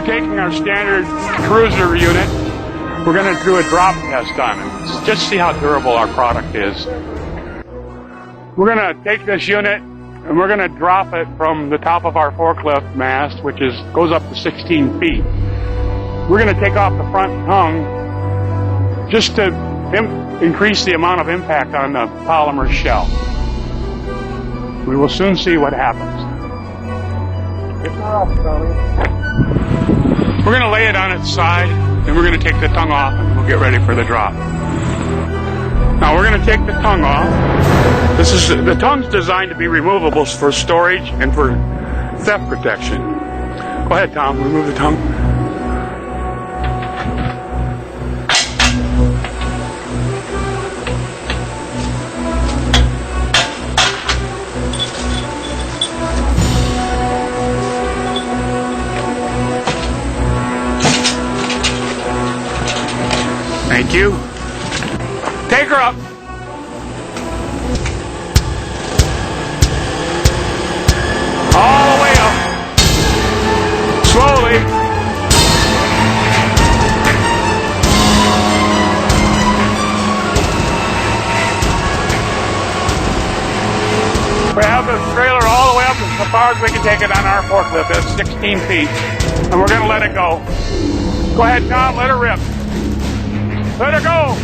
we're taking our standard cruiser unit. We're going to do a drop test on it, just see how durable our product is. We're going to take this unit and we're going to drop it from the top of our forklift mast, which goes up to 16 feet. We're going to take off the front tongue just to increase the amount of impact on the polymer shell. We will soon see what happens. We're going to lay it on its side, and we're going to take the tongue off, and we'll get ready for the drop. Now we're going to take the tongue off. The tongue's designed to be removable for storage and for theft protection. Go ahead, Tom. Remove the tongue. Thank you. Take her up. All the way up. Slowly. We have the trailer all the way up as far as we can take it on our forklift. It's 16 feet. And we're going to let it go. Go ahead, Tom. Let her rip. Let her go!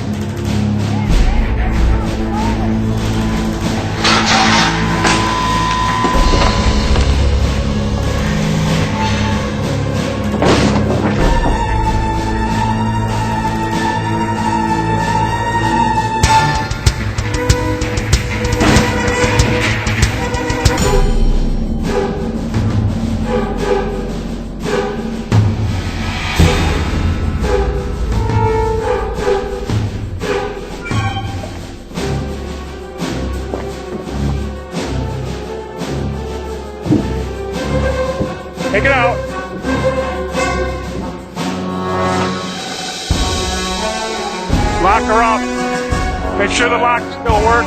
Take it out. Lock her up. Make sure the locks still work.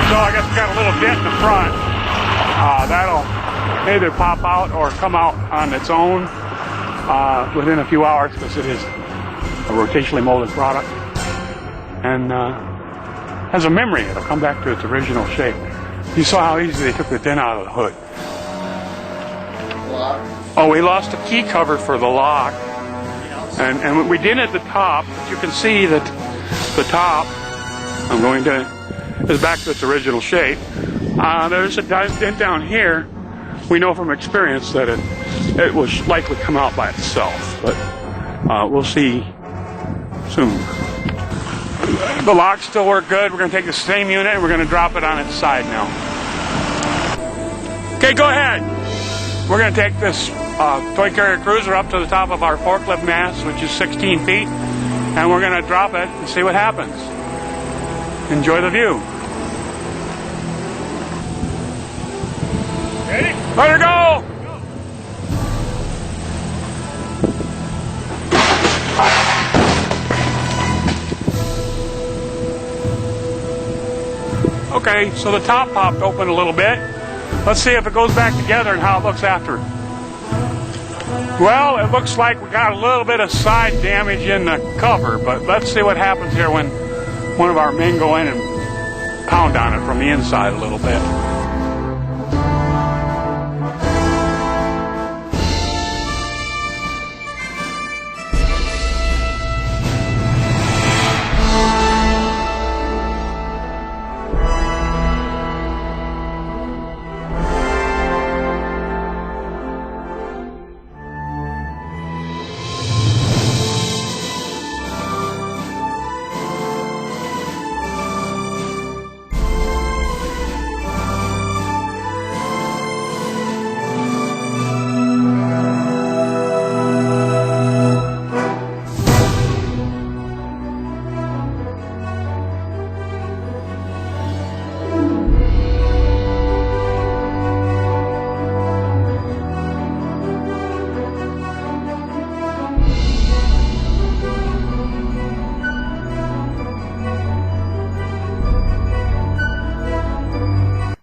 So I guess we got a little dent in the front. That'll either pop out or come out on its own within a few hours because it is a rotationally molded product. And has a memory. It'll come back to its original shape. You saw how easy they took the dent out of the hood. Oh, we lost a key cover for the lock. And we did at the top, but you can see that the top, is back to its original shape. There's a dent down here. We know from experience that it will likely come out by itself, but we'll see soon. The locks still work good. We're going to take the same unit and we're going to drop it on its side now. Okay, go ahead. We're going to take this toy carrier cruiser up to the top of our forklift mast, which is 16 feet, and we're going to drop it and see what happens. Enjoy the view. Ready? Let her go! Okay, so the top popped open a little bit. Let's see if it goes back together and how it looks after. Well, it looks like we got a little bit of side damage in the cover, but let's see what happens here when one of our men go in and pound on it from the inside a little bit.